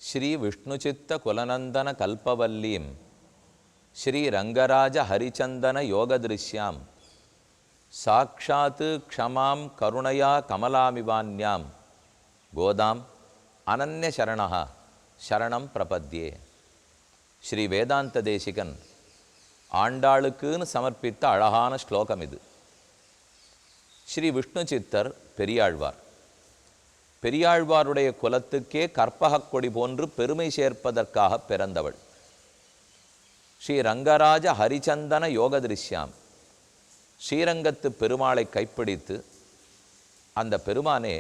श्री विष्णुचित्त कुलनंदन कल्पवल्लीं श्री रंगराज हरिचंदन योगदृश्यां साक्षात् क्षमां करुणया कमलामिवान्यां गोदाम अनन्य शरणः शरणं प्रपद्ये. श्री வேதாந்த தேசிகன் ஆண்டாளுக்குன்னு சமர்ப்பித்த அழகான ஸ்லோகம் இது. ஸ்ரீ விஷ்ணு சித்தர் பெரியாழ்வார். பெரியாழ்வாருடைய குலத்துக்கே கற்பகக் கொடி போன்று பெருமை சேர்ப்பதற்காக பிறந்தவள். ஸ்ரீ ரங்கராஜ ஹரிச்சந்தன யோகதிருஷ்யாம், ஸ்ரீரங்கத்து பெருமாளை கைப்பிடித்து அந்த பெருமானே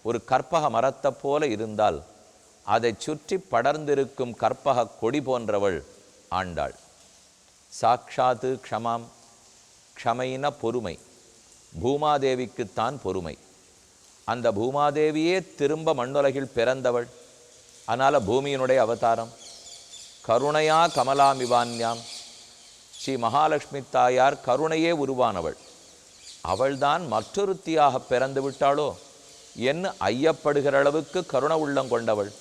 ஒரு கற்பக மரத்தை போல இருந்தால் அதை சுற்றி படர்ந்திருக்கும் கற்பக கொடி போன்றவள் ஆண்டாள். சாக்ஷாத்து க்ஷமாம், க்ஷமைன பொறுமை, பூமாதேவிக்குத்தான் பொறுமை. அந்த பூமாதேவியே திரும்ப மண்ணுலகில் பிறந்தவள். அதனால் பூமியினுடைய அவதாரம். கருணையா கமலாமிவான்யாம், ஸ்ரீ மகாலட்சுமி தாயார் கருணையே உருவானவள். அவள்தான் மற்றொருத்தியாக பிறந்து விட்டாளோ என்று ஐயப்படுகிற அளவுக்கு கருண உள்ளம் கொண்டவள்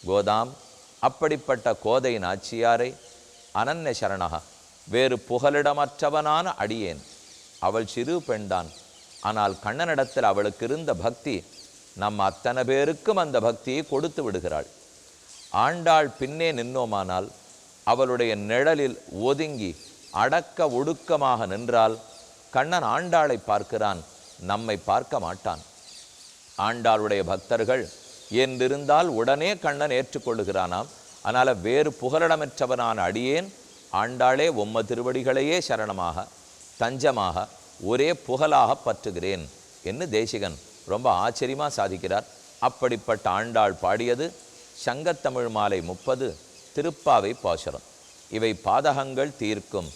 கோதாம். அப்படிப்பட்ட கோதை நாச்சியாரை அனன்ய சரணகா, வேறு புகலிடமற்றவனான அடியேன். அவள் சிறு பெண்தான், ஆனால் கண்ணனிடத்தில் அவளுக்கு இருந்த பக்தி நம்ம அத்தனை பேருக்கும் அந்த பக்தியை கொடுத்து விடுகிறாள். ஆண்டாள் பின்னே நின்னோமானால், அவளுடைய நிழலில் ஒதுங்கி அடக்க ஒடுக்கமாக நின்றால் கண்ணன் ஆண்டாளை பார்க்கிறான், நம்மை பார்க்க மாட்டான். ஆண்டாளுடைய பக்தர்கள் என்றிருந்தால் உடனே கண்ணன் ஏற்றுக்கொள்ளுகிறானாம். அதனால் வேறு புகலிடமற்றவனான அடியேன் ஆண்டாளே உம்ம திருவடிகளையே சரணமாக தஞ்சமாக ஒரே புகழாக பற்றுகிறேன் என்று தேசிகன் ரொம்ப ஆச்சரியமாக சாதிக்கிறார். அப்படிப்பட்ட ஆண்டாள் பாடியது சங்கத்தமிழ் மாலை 30 திருப்பாவை பாசுரம். இவை பாதகங்கள் தீர்க்கும்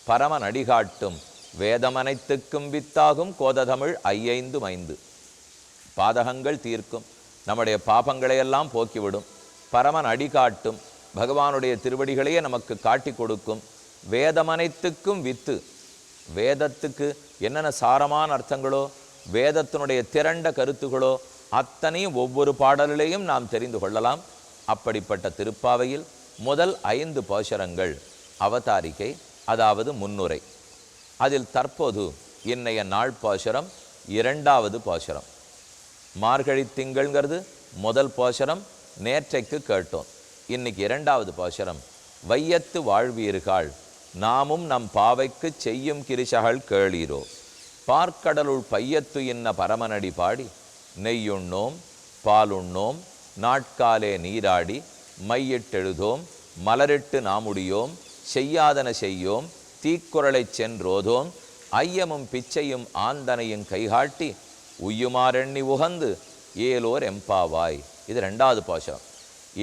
பரமன் அடிகாட்டும் வேதமனைத்துக்கும் வித்தாகும் கோததமிழ் 5 பாதகங்கள் தீர்க்கும், நம்முடைய பாபங்களையெல்லாம் போக்கிவிடும். பரமன் அடிகாட்டும், பகவானுடைய திருவடிகளையே நமக்கு காட்டி கொடுக்கும். வேதமனைத்துக்கும் வித்து, வேதத்துக்கு என்னென்ன சாரமான அர்த்தங்களோ, வேதத்தினுடைய திரண்ட கருத்துகளோ அத்தனையும் ஒவ்வொரு பாடலிலேயும் நாம் தெரிந்து கொள்ளலாம். அப்படிப்பட்ட திருப்பாவையில் முதல் 5 பாசுரங்கள் அவதாரிகை, அதாவது முன்னுரை. அதில் தற்போது இன்னைய நாள் பாசுரம் 2வது பாசுரம். மார்கழி திங்கள்ங்கிறது முதல் பாசுரம், நேற்றைக்கு கேட்டோம். இன்னைக்கு 2வது பாசுரம். வையத்து வாழ்வீர்கள் நாமும் நம் பாவைக்கு செய்யும் கிரிசகள் கேளீரோ, பார்க்கடலுள் பையத்து இன்ன பரமனடி பாடி நெய்யுண்ணோம் பாலுண்ணோம் நாட்காலே நீராடி மையிட்டெழுதோம் மலரிட்டு நாமுடியோம் செய்யாதன செய்யோம் தீக்குறளைச் சென்றோதோம் ஐயமும் பிச்சையும் ஆந்தனையும் கைகாட்டி உய்யுமாறெண்ணி உகந்து ஏலோர் எம்பாவாய். இது 2வது பாசுரம்.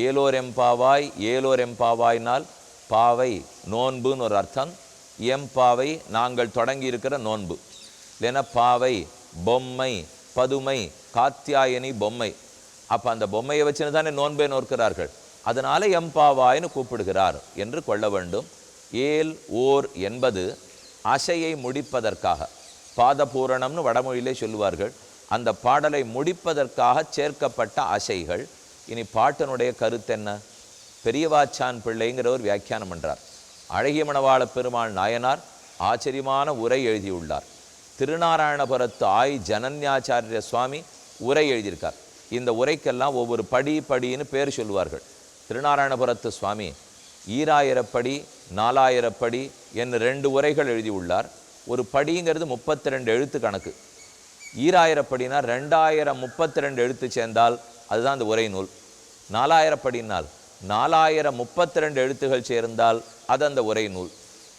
ஏலோர் எம்பாவாய், ஏலோர் எம்பாவாய்னால் பாவை நோன்புன்னு ஒரு அர்த்தம். எம்பாவை நாங்கள் தொடங்கி இருக்கிற நோன்பு. இல்லைன்னா பாவை பொம்மை, பதுமை, காத்தியாயனி பொம்மை. அப்போ அந்த பொம்மையை வச்சுன்னு தானே நோன்பை நோக்கிறார்கள். அதனால எம்பாவாய்னு கூப்பிடுகிறார் என்று கொள்ள வேண்டும். ஏல் ஓர் என்பது அசையை முடிப்பதற்காக, பாதபூரணம்னு வடமொழியிலே சொல்லுவார்கள். அந்த பாடலை முடிப்பதற்காக சேர்க்கப்பட்ட அசைகள். இனி பாட்டனுடைய கருத்து என்ன? பெரியவாச்சான் பிள்ளைங்கிற ஒரு வியாக்கியானம் பண்ணுறார். அழகிய மணவாள பெருமாள் நாயனார் ஆச்சரியமான உரை எழுதியுள்ளார். திருநாராயணபுரத்து ஆய் ஜனன்யாச்சாரிய சுவாமி உரை எழுதியிருக்கார். இந்த உரைக்கெல்லாம் ஒவ்வொரு படின்னு பேர் சொல்லுவார்கள். திருநாராயணபுரத்து சுவாமி 2000 படி 4000 படி என்று 2 உரைகள் எழுதியுள்ளார். ஒரு படிங்கிறது 32 எழுத்து கணக்கு. 2000 படினா 2032 எழுத்து சேர்ந்தால் அதுதான் அந்த உரை நூல். 4000 படினால் 4032 எழுத்துகள் சேர்ந்தால் அது அந்த உரை நூல்.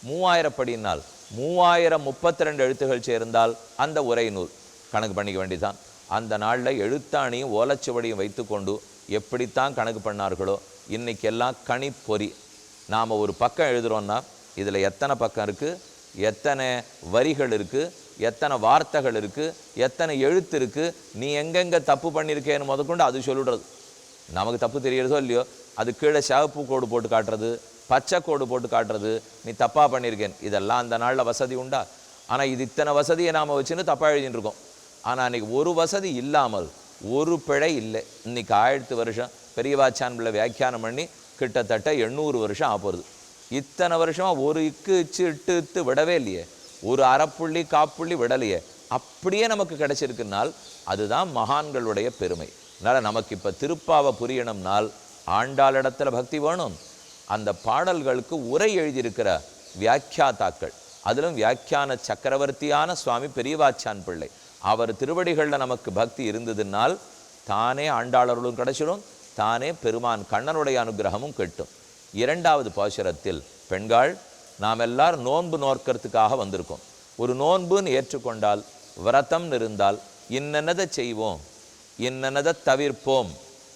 3000 படினால் 3032 எழுத்துகள் சேர்ந்தால் அந்த உரை நூல். கணக்கு பண்ணிக்க வேண்டிதான். அந்த நாளில் எழுத்தாணியும் ஓலச்சுவடியும் வைத்து கொண்டு எப்படித்தான் கணக்கு பண்ணார்களோ இன்றைக்கெல்லாம் கணிப்பொறி. நாம் ஒரு பக்கம் எழுதுகிறோன்னா இதில் எத்தனை பக்கம் இருக்குது, எத்தனை வரிகள் இருக்குது, எத்தனை வார்த்தைகள் இருக்குது, எத்தனை எழுத்து இருக்குது, நீ எங்கெங்கே தப்பு பண்ணியிருக்கேன்னு முதற்கொண்டு அது சொல்லிடுறது. நமக்கு தப்பு தெரியறதோ இல்லையோ, அது கீழே சிவப்பு கோடு போட்டு காட்டுறது, பச்சை கோடு போட்டு காட்டுறது, நீ தப்பாக பண்ணியிருக்கேன். இதெல்லாம் அந்த நாளில் வசதி உண்டா? ஆனால் இது இத்தனை வசதியை நாம் வச்சுன்னு தப்பாக எழுதின்னு இருக்கோம். ஆனால் அன்றைக்கி ஒரு வசதி இல்லாமல் ஒரு பிழை இல்லை. இன்றைக்கி 1000 வருஷம் பெரியவாச்சான் பிள்ளை வியாக்கியானம் பண்ணி கிட்டத்தட்ட 800 வருஷம் ஆப்போகுது. இத்தனை வருஷமாக ஒரு இக்கு இச்சு இட்டு இத்து விடவே இல்லையே, ஒரு அரைப்புள்ளி காப்புள்ளி விடலையே, அப்படியே நமக்கு கிடைச்சிருக்குனால் அதுதான் மகான்களுடைய பெருமை. அதனால் நமக்கு இப்போ திருப்பாவை புரியணும்னால் ஆண்டாளிடத்தில் பக்தி வேணும். அந்த பாடல்களுக்கு உரை எழுதியிருக்கிற வியாக்கியாத்தாக்கள், அதிலும் வியாக்கியான சக்கரவர்த்தியான சுவாமி பெரியவாச்சான் பிள்ளை, அவர் திருவடிகளில் நமக்கு பக்தி இருந்ததுனால் தானே ஆண்டாளர்களும் கிடைச்சிடும், தானே பெருமான் கண்ணனுடைய அனுகிரகமும் கிட்டும். 2வது பாசுரத்தில் பெண்கள் நாம் எல்லாரும் நோன்பு நோக்கிறதுக்காக வந்திருக்கோம். ஒரு நோன்புன்னு ஏற்றுக்கொண்டால், விரதம்னு இருந்தால் இன்னென்னதை செய்வோம், இன்னென்னதை தவிர்ப்போம்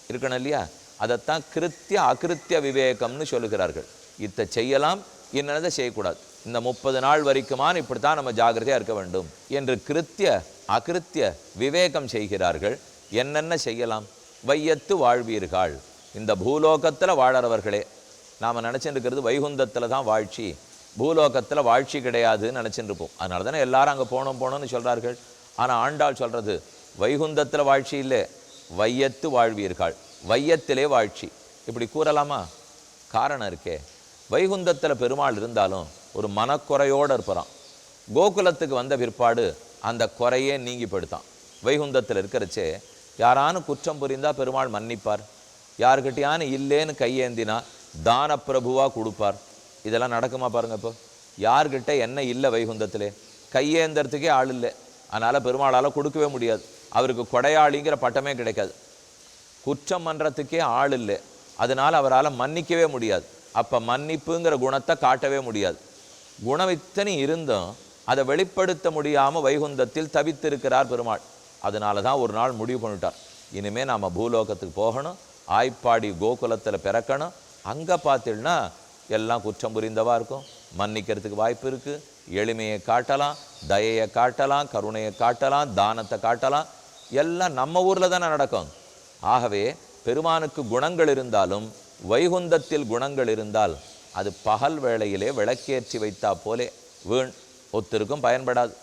இருக்கணும் இல்லையா? அதைத்தான் கிருத்திய அகிருத்திய விவேகம்னு சொல்லுகிறார்கள். இதை செய்யலாம், இன்னென்னதை செய்யக்கூடாது, இந்த 30 நாள் வரைக்குமான் இப்படித்தான் நம்ம ஜாகிரதையாக இருக்க வேண்டும் என்று கிருத்திய அகிருத்திய விவேகம் செய்கிறார்கள். என்னென்ன செய்யலாம்? வையத்து வாழ்வீர்கள், இந்த பூலோகத்தில் வாழறவர்களே. நாம் நினச்சிட்டு இருக்கிறது வைகுந்தத்தில் தான் வாழ்ச்சி, பூலோகத்தில் வாழ்ச்சி கிடையாதுன்னு நினச்சிட்டு இருப்போம். அதனால தானே எல்லாரும் அங்கே போகணும்னு சொல்கிறார்கள். ஆனால் ஆண்டாள் சொல்கிறது வைகுந்தத்தில் வாழ்ச்சி இல்லை, வையத்து வாழ்வீர்கள், வையத்திலே வாழ்ச்சி. இப்படி கூறலாமா? காரணம் இருக்கே. வைகுந்தத்தில் பெருமாள் இருந்தாலும் ஒரு மனக்குறையோடு இருப்பான். கோகுலத்துக்கு வந்த பிற்பாடு அந்த குறையே நீங்கி படுத்தான். வைகுந்தத்தில் இருக்கிறச்சே யாரானு குற்றம் புரிந்தால் பெருமாள் மன்னிப்பார், யாருக்கிட்டையானு இல்லேன்னு கையேந்தினா தான பிரபுவாக கொடுப்பார். இதெல்லாம் நடக்குமா பாருங்கள். இப்போ யார்கிட்ட என்ன இல்லை வைகுந்தத்திலே, கையேந்திரத்துக்கே ஆள் இல்லை, அதனால் பெருமாளால் கொடுக்கவே முடியாது. அவருக்கு கொடையாளிங்கிற பட்டமே கிடைக்காது. குற்றம் பண்ணுறதுக்கே ஆள் இல்லை, அதனால் அவரால் மன்னிக்கவே முடியாது. அப்போ மன்னிப்புங்கிற குணத்தை காட்டவே முடியாது. குணம் இத்தனை இருந்தும் அதை வெளிப்படுத்த முடியாமல் வைகுந்தத்தில் தவித்திருக்கிறார் பெருமாள். அதனால தான் ஒரு நாள் முடிவு பண்ணிட்டார், இனிமேல் நாம் பூலோகத்துக்கு போகணும், ஆய்ப்பாடி கோகுலத்தில் பிறக்கணும். அங்கே பார்த்தீங்கன்னா எல்லாம் குற்றம் புரிந்தவா இருக்கும், மன்னிக்கிறதுக்கு வாய்ப்பு இருக்குது, எளிமையை காட்டலாம், தயையை காட்டலாம், கருணையை காட்டலாம், தானத்தை காட்டலாம். எல்லாம் நம்ம ஊரில் தானே நடக்கும். ஆகவே பெருமானுக்கு குணங்கள் இருந்தாலும் வைகுந்தத்தில் குணங்கள் இருந்தால் அது பகல் வேளையிலே விளக்கேற்றி வைத்தா போலே வீண், ஒத்திருக்கும் பயன்படாது.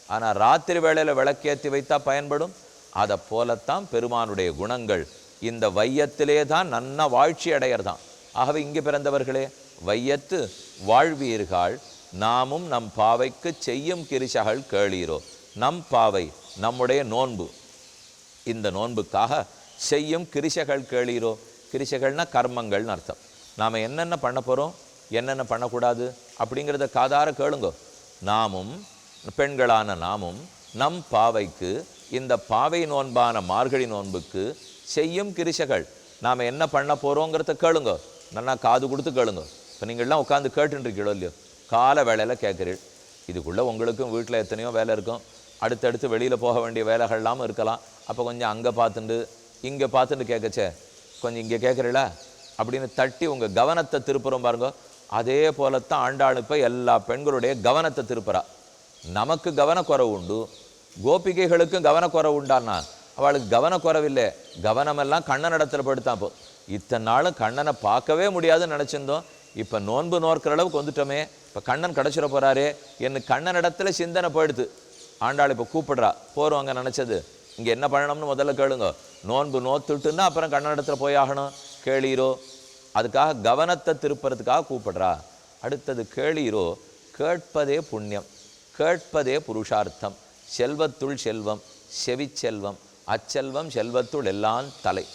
ஆனால் ராத்திரி வேளையில் விளக்கேற்றி வைத்தா பயன்படும். அதை போலத்தான் பெருமானுடைய குணங்கள் இந்த வையத்திலே தான் நன்ன வாழ்ச்சி அடையறதான். ஆகவே இங்கே பிறந்தவர்களே, வையத்து வாழ்வீர்கள், நாமும் நம் பாவைக்கு செய்யும் கிரிசகள் கேளீரோ. நம் பாவை நம்முடைய நோன்பு, இந்த நோன்புக்காக செய்யும் கிரிசகள் கேளீரோ. கிரிசகள்னா கர்மங்கள்னு அர்த்தம். நாம் என்னென்ன பண்ண போகிறோம், என்னென்ன பண்ணக்கூடாது அப்படிங்கிறத காதார கேளுங்கோ. நாமும் பெண்களான நாமும் நம் பாவைக்கு, இந்த பாவை நோன்பான மார்கழி நோன்புக்கு செய்யும் கிரிசகள், நாம் என்ன பண்ண போகிறோங்கிறத கேளுங்கோ. நல்லா காது கொடுத்து கேளுங்கோ. இப்போ நீங்கள்லாம் உட்காந்து கேட்டுருக்கீங்களோ இல்லையோ, கால வேலையில் கேட்குறீள். இதுக்குள்ளே உங்களுக்கும் வீட்டில் எத்தனையோ வேலை இருக்கும், அடுத்தடுத்து வெளியில் போக வேண்டிய வேலைகள்லாம் இருக்கலாம். அப்போ கொஞ்சம் அங்கே பார்த்துட்டு இங்கே பார்த்துட்டு கேட்கச்சே, கொஞ்சம் இங்கே கேட்குறீளா அப்படின்னு தட்டி உங்கள் கவனத்தை திருப்புறோம் பாருங்க. அதே போலத்தான் ஆண்டாள் இப்போ எல்லா பெண்களுடைய கவனத்தை திருப்புறா. நமக்கு கவனக்குறவு உண்டு, கோபிகைகளுக்கும் கவனக்குறவு உண்டான்னா அவளுக்கு கவனக்குறவில்லை, கவனமெல்லாம் கண்ணன் இடத்துல படுத்தான். இப்போ இத்தனை நாளும் கண்ணனை பார்க்கவே முடியாதுன்னு நினச்சிருந்தோம், இப்போ நோன்பு நோக்கிற அளவுக்கு வந்துட்டோமே, இப்போ கண்ணன் கிடச்சிட போகிறாரே என்ன கண்ணன் இடத்துல சிந்தனை போயிடுது. ஆண்டாள் இப்போ கூப்பிடுறா, போகிறோம் அங்கே நினச்சது. இங்கே என்ன பண்ணணும்னு முதல்ல கேளுங்க. நோன்பு நோத்துட்டுன்னா அப்புறம் கண்ணன் இடத்துல போய் ஆகணும். கேளீரோ, அதுக்காக கவனத்தை திருப்புறதுக்காக கூப்பிடுறா. அடுத்தது கேளீரோ, கேட்பதே புண்ணியம், கேட்பதே புருஷார்த்தம். செல்வத்துள் செல்வம், செவிச்செல்வம், அச்செல்வம் செல்வத்துள் எல்லாம் தலை.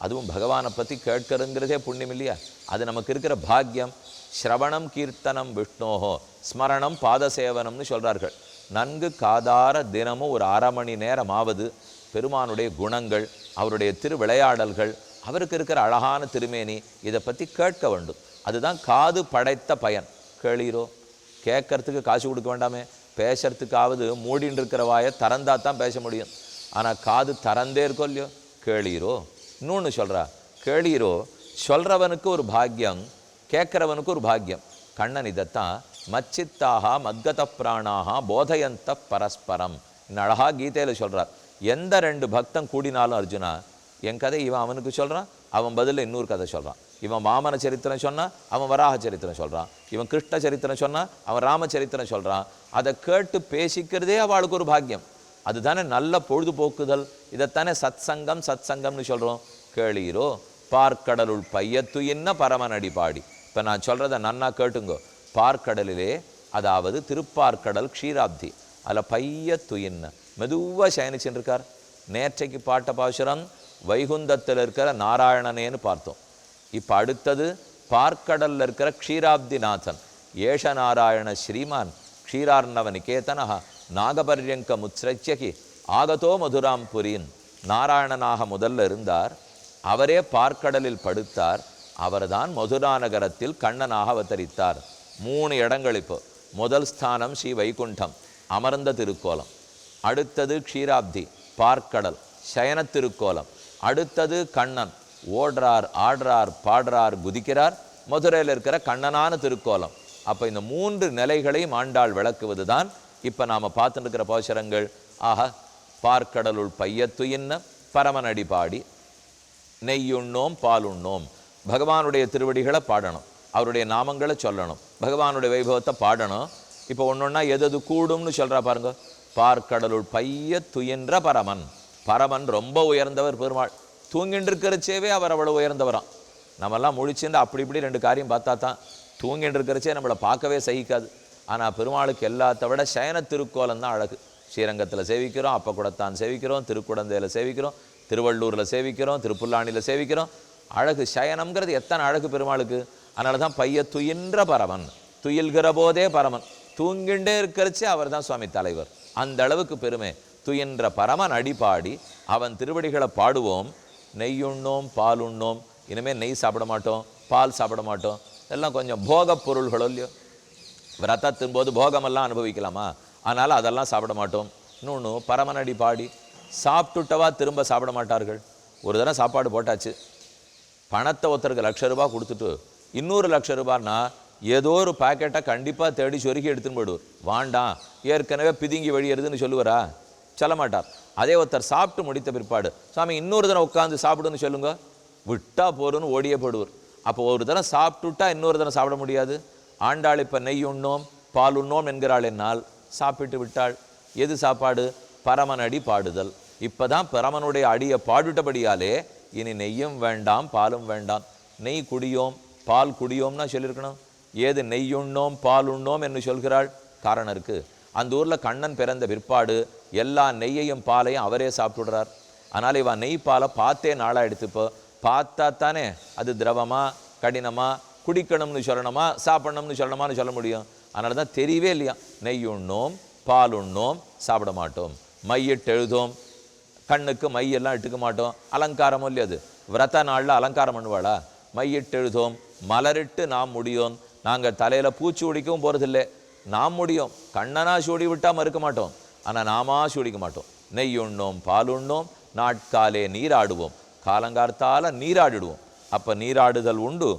அதுவும் பகவானை பற்றி கேட்கறதுங்கிறதே புண்ணியம் இல்லையா? அது நமக்கு இருக்கிற பாக்கியம். ஸ்ரவணம் கீர்த்தனம் விஷ்ணோஹோ ஸ்மரணம் பாதசேவனம்னு சொல்கிறார்கள். நன்கு காதார தினமும் ஒரு 1/2 மணி நேரமாவது பெருமானுடைய குணங்கள், அவருடைய திருவிளையாடல்கள், அவருக்கு இருக்கிற அழகான திருமேனி, இதை பற்றி கேட்க வேண்டும். அதுதான் காது படைத்த பயன். கேளீரோ, கேட்கறதுக்கு காசு கொடுக்க வேண்டாமே, பேசுறதுக்காவது மூடின்னு இருக்கிற வாயை திறந்தா தான் பேச முடியும். ஆனால் காது திறந்தே இருக்கோ இல்லையோ. கேளீரோ. இன்னொன்று சொல்கிறா, கேளீரோ, சொல்றவனுக்கு ஒரு பாக்கியம், கேட்கிறவனுக்கு ஒரு பாக்கியம். கண்ணன் இதைத்தான் மச்சித்தாக மத்கத பிராணாக போதயந்த பரஸ்பரம் இன்னும் அழகா கீதையில் சொல்றார். எந்த ரெண்டு பக்தன் கூடினாலும் அர்ஜுனா, என் கதை இவன் அவனுக்கு சொல்றான், அவன் பதில் இன்னொரு கதை சொல்றான். இவன் வாமன சரித்திரம் சொன்னா அவன் வராக சரித்திரம் சொல்றான், இவன் கிருஷ்ண சரித்திரம் சொன்னா அவன் ராம சரித்திரம் சொல்றான். அதை கேட்டு பேசிக்கிறதே அவளுக்கு ஒரு பாக்கியம். அதுதானே நல்ல பொழுதுபோக்குதல். இதைத்தானே சத் சங்கம் சத் சங்கம்னு சொல்றோம். கேளீரோ பார்க்கடலுள் பையத்து என்ன பரமனடி பாடி. இப்போ நான் சொல்றதை நன்னா கேட்டுங்கோ. பார்க்கடலிலே, அதாவது திருப்பார்க்கடல் க்ஷீராப்தி, அதில் பையத்து என்ன மெதுவாக சயனிச்சுன்னு இருக்கார். நேற்றைக்கு பாட்ட பாசுரம் வைகுந்தத்தில் இருக்கிற நாராயணனேன்னு பார்த்தோம். இப்போ அடுத்தது பார்க்கடலில் இருக்கிற க்ஷீராப்திநாதன் ஏஷ நாராயண ஸ்ரீமான் க்ஷீரார்ணவ நிகேதனஹ நாகபர்யங்க முத்ஸ்ரட்சகி ஆகதோ மதுராம் புரின். நாராயணனாக முதல்ல இருந்தார், அவரே பார்க்கடலில் படுத்தார், அவர்தான் மதுரா நகரத்தில் கண்ணனாக அவதரித்தார். 3 இடங்கள். இப்போ முதல் ஸ்தானம் ஸ்ரீ வைகுண்டம் அமர்ந்த திருக்கோலம், அடுத்தது க்ஷீராப்தி பார்க்கடல் சயன திருக்கோலம், அடுத்தது கண்ணன் ஓடுறார் ஆடுறார் பாடுறார் குதிக்கிறார் மதுரையில் இருக்கிற கண்ணனான திருக்கோலம். அப்போ இந்த 3 நிலைகளையும் ஆண்டாள் விளக்குவது தான் இப்போ நாம் பார்த்துட்டு இருக்கிற பாசுரங்கள். ஆக பார்க்கடலுள் பையத்து என்ன பரமனடி பாடி நெய்யுண்ணோம் பாலுண்ணோம். பகவானுடைய திருவடிகளை பாடணும், அவருடைய நாமங்களை சொல்லணும், பகவானுடைய வைபவத்தை பாடணும். இப்போ ஒன்றொன்னா எது கூடும்னு சொல்கிறா பாருங்க. பார்க்கடலுள் பையத்துயின்ற பரமன். பரமன் ரொம்ப உயர்ந்தவர் பெருமாள். தூங்கிட்டு இருக்கிறச்சேவே அவர் அவ்வளோ உயர்ந்தவரான். நம்மெல்லாம் முழிச்சுட்டு அப்படி இப்படி 2 காரியம் பார்த்தா தான் தூங்கிட்டு இருக்கிறச்சே நம்மளை பார்க்கவே சகிக்காது. ஆனால் பெருமாளுக்கு எல்லாத்த விட சயன திருக்கோலம் தான் அழகு. ஸ்ரீரங்கத்தில் சேவிக்கிறோம், அப்பக்குடத்தான் சேவிக்கிறோம், திருக்குடந்தையில் சேவிக்கிறோம், திருவள்ளூரில் சேவிக்கிறோம், திருப்புல்லாணியில் சேவிக்கிறோம். அழகு சயனம்ங்கிறது எத்தனை அழகு பெருமாளுக்கு. அதனால தான் பையத்துயின்ற பரமன், துயில்கிற போதே பரமன், தூங்கிண்டே இருக்கிறச்சே அவர் தான் சுவாமி தலைவர். அந்த அளவுக்கு பெருமை. துயின்ற பரமன் அடிப்பாடி அவன் திருவடிகளை பாடுவோம். நெய்யுண்ணோம் பாலுண்ணோம். இனிமேல் நெய் சாப்பிட மாட்டோம், பால் சாப்பிட மாட்டோம். எல்லாம் கொஞ்சம் போக பொருள்களோ இல்லையோ, விரதத்தின் போது போகமெல்லாம் அனுபவிக்கலாமா, அதனால் அதெல்லாம் சாப்பிட மாட்டோம். இன்னொன்று பரமனடி பாடி சாப்பிட்டுட்டவா திரும்ப சாப்பிட மாட்டார்கள். ஒரு தடவை சாப்பாடு போட்டாச்சு, பணத்தை ஒருத்தருக்கு ₹1,00,000 கொடுத்துட்டு இன்னொரு ₹1,00,000 ஏதோ ஒரு பாக்கெட்டை கண்டிப்பாக தேடி சொருக்கி எடுத்துன்னு போயிடுவார். வாண்டாம் ஏற்கனவே பிதுங்கி வழியறதுன்னு சொல்லுவாரா? சொல்ல மாட்டார். அதே ஒருத்தர் சாப்பிட்டு முடித்த பிற்பாடு சாமி இன்னொரு தடவை உட்காந்து சாப்பிடுன்னு சொல்லுங்க, விட்டா போருன்னு ஓடியே போடுவார். அப்போ ஒரு தடவை சாப்பிட்டுட்டா இன்னொரு தடவை சாப்பிட முடியாது. ஆண்டாள் இப்போ நெய் உண்ணோம் பால் உண்ணோம் என்கிறாள், என்னால் சாப்பிட்டு விட்டாள். எது சாப்பாடு? பரமன் அடி பாடுதல். இப்போ தான் பரமனுடைய அடியை பாடுட்டபடியாலே இனி நெய்யும் வேண்டாம் பாலும் வேண்டாம். நெய் குடியோம் பால் குடியோம்னா சொல்லியிருக்கணும். ஏது நெய்யுண்ணோம் பால் உண்ணோம் என்று சொல்கிறாள்? காரணம் இருக்குது. அந்த ஊரில் கண்ணன் பிறந்த பிற்பாடு எல்லா நெய்யையும் பாலையும் அவரே சாப்பிட்டுடுறார். அதனால் இவன் நெய் பாலை பார்த்தே நாளாக எடுத்துப்போ பார்த்தா தானே அது திரவமா கடினமா குடிக்கணும்னு சொல்லணுமா சாப்பிடணும்னு சொல்லணுமான்னு சொல்ல முடியும். அதனால தான் தெரியவே இல்லையா. நெய் உண்ணோம் பால் உண்ணோம் சாப்பிட மாட்டோம், மையிட்டு எழுதோம், கண்ணுக்கு மையெல்லாம் இட்டுக்க மாட்டோம். அலங்காரமும் இல்லையா? அது விரத நாளில் அலங்காரம் பண்ணுவாளா? மையிட்டு எழுதோம், மலரிட்டு நாம் முடியோம். நாங்கள் தலையில் பூச்சி உடிக்கவும் போகிறதில்லை, நாம் முடியும். கண்ணனா சூடி விட்டால் மறுக்க மாட்டோம், ஆனால் நாமா சூடிக்க மாட்டோம். நெய் உண்ணோம் பால் உண்ணோம் நாட்காலே நீராடுவோம். காலங்கார்த்தால நீராடிடுவோம். அப்போ நீராடுதல் உண்டு,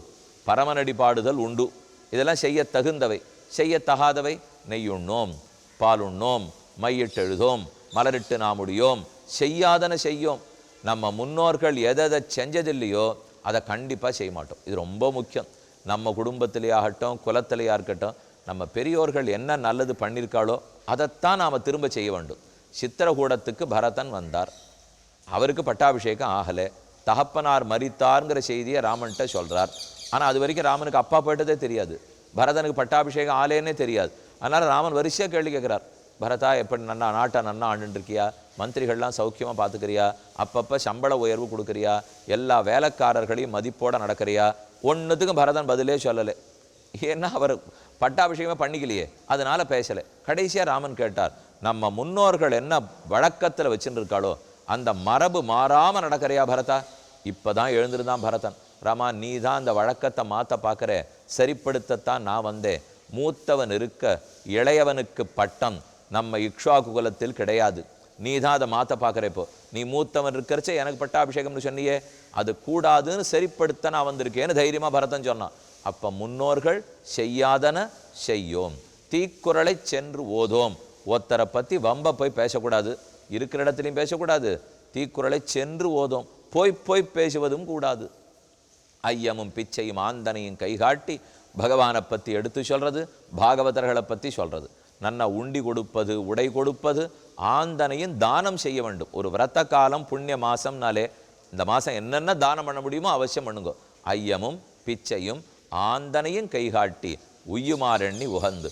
பரமனடி பாடுதல் உண்டு. இதெல்லாம் செய்ய தகுந்தவை. செய்யத்தகாதவை நெய்யுண்ணோம் பாலுண்ணோம் மையிட்டு எழுதோம் மலரிட்டு நாமுடியோம் செய்யாதன செய்யோம். நம்ம முன்னோர்கள் எதை செஞ்சதில்லையோ அதை கண்டிப்பாக செய்ய மாட்டோம். இது ரொம்ப முக்கியம். நம்ம குடும்பத்திலே ஆகட்டும் குலத்திலேயா இருக்கட்டும், நம்ம பெரியோர்கள் என்ன நல்லது பண்ணியிருக்காளோ அதைத்தான் நாம் திரும்ப செய்ய வேண்டும். சித்திரகூடத்துக்கு பரதன் வந்தார், அவருக்கு பட்டாபிஷேகம் ஆகலை, தகப்பனார் மரித்தார்ங்கிற செய்தியை ராமன்கிட்ட சொல்கிறார். ஆனால் அது வரைக்கும் ராமனுக்கு அப்பா போயிட்டதே தெரியாது, பரதனுக்கு பட்டாபிஷேகம் ஆலேன்னே தெரியாது. அதனால் ராமன் வரிசையாக கேள்வி கேட்குறார், பரதா எப்படி நன்னா நாட்டை நன்னா ஆண்டுருக்கியா, மந்திரிகள்லாம் சௌக்கியமாக பார்த்துக்கிறியா, அப்பப்போ சம்பள உயர்வு கொடுக்குறியா, எல்லா வேலைக்காரர்களையும் மதிப்போடு நடக்கிறியா? ஒன்றுத்துக்கும் பரதன் பதிலே சொல்லலை. ஏன்னா அவர் பட்டாபிஷேகமே பண்ணிக்கலையே, அதனால் பேசலை. கடைசியாக ராமன் கேட்டார், நம்ம முன்னோர்கள் என்ன வழக்கத்தில் வச்சுட்டு இருக்காளோ அந்த மரபு மாறாமல் நடக்கிறியா பரதா? இப்போ தான் எழுந்திருந்தான் பரதன். ராமா, நீ தான் அந்த வழக்கத்தை மாற்ற பார்க்குற, சரிப்படுத்தத்தான் நான் வந்தேன். மூத்தவன் இருக்க இளையவனுக்கு பட்டம் நம்ம இக்ஷ்வாகு குலத்தில் கிடையாது. நீ தான் அதை மாற்ற பார்க்குறப்போ. நீ மூத்தவன் இருக்கிறச்சே எனக்கு பட்டாபிஷேகம்னு சொன்னியே, அது கூடாதுன்னு சரிப்படுத்த நான் வந்திருக்கேன்னு தைரியமாக பரதன் சொன்னான். அப்போ முன்னோர்கள் செய்யாதன செய்யோம், தீக்குறளை சென்று ஓதோம். ஒருத்தரை பற்றி வம்ப போய் பேசக்கூடாது, இருக்கிற இடத்துலையும் பேசக்கூடாது, தீக்குறளை சென்று ஓதோம், போய் பேசுவதும் கூடாது. ஐயமும் பிச்சையும் ஆந்தனையும் கைகாட்டி பகவானை பற்றி எடுத்து சொல்கிறது, பாகவதர்களை பற்றி சொல்கிறது. நன்னா உண்டி கொடுப்பது, உடை கொடுப்பது, ஆந்தனையும் தானம் செய்ய வேண்டும். ஒரு விரத காலம் புண்ணிய மாசம்னாலே இந்த மாதம் என்னென்ன தானம் பண்ண முடியுமோ அவசியம் பண்ணுங்க. ஐயமும் பிச்சையும் ஆந்தனையும் கைகாட்டி உய்யுமாறெண்ணி உகந்து.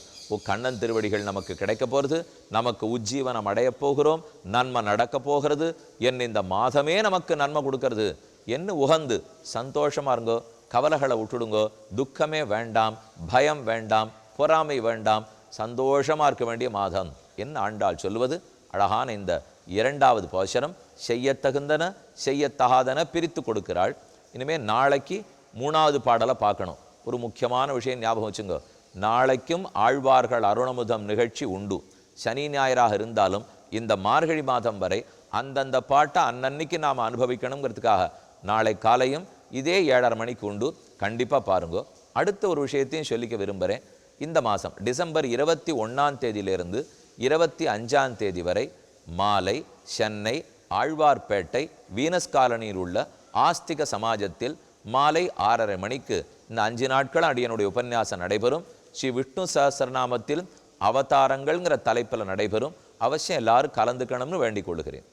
கண்ணன் திருவடிகள் நமக்கு கிடைக்க போகிறது, நமக்கு உஜ்ஜீவனம் அடைய போகிறோம், நன்மை நடக்க போகிறது, என்ன இந்த மாதமே நமக்கு நன்மை கொடுக்கறது என்ன உகந்து சந்தோஷமா இருங்கோ. கவலைகளை விட்டுடுங்கோ, துக்கமே வேண்டாம், பயம் வேண்டாம், பொறாமை வேண்டாம், சந்தோஷமா இருக்க வேண்டிய மாதம் என்ன ஆண்டாள் சொல்லுவது. அழகான இந்த 2வது பாசுரம் செய்யத்தகுந்தன செய்யத்தகாதன பிரித்து கொடுக்கிறாள். இனிமேல் நாளைக்கு 3வது பாடலை பார்க்கணும். ஒரு முக்கியமான விஷயம் ஞாபகம் வச்சுங்க, நாளைக்கும் ஆழ்வார்கள் அருணமுதம் நிகழ்ச்சி உண்டு. சனி ஞாயிறாக இருந்தாலும் இந்த மார்கழி மாதம் வரை அந்தந்த பாட்டை அன்னன்னைக்கு நாம் அனுபவிக்கணுங்கிறதுக்காக நாளை காலையும் இதே 7:30 மணிக்கு உண்டு. கண்டிப்பாக பாருங்க. அடுத்த ஒரு விஷயத்தையும் சொல்லிக்க விரும்புகிறேன். இந்த மாதம் டிசம்பர் 21ஆம் தேதியிலிருந்து 25ஆம் தேதி வரை மாலை சென்னை ஆழ்வார்பேட்டை வீனஸ் காலனியில் உள்ள ஆஸ்திக சமாஜத்தில் மாலை 6:30 மணிக்கு இந்த 5 நாட்கள் அடியனுடைய உபன்யாசம் நடைபெறும். ஸ்ரீ விஷ்ணு சஹஸ்ரநாமத்தில் அவதாரங்கள்ங்கிற தலைப்பில் நடைபெறும். அவசியம் எல்லாரும் கலந்துக்கணும்னு வேண்டிக் கொள்கிறேன்.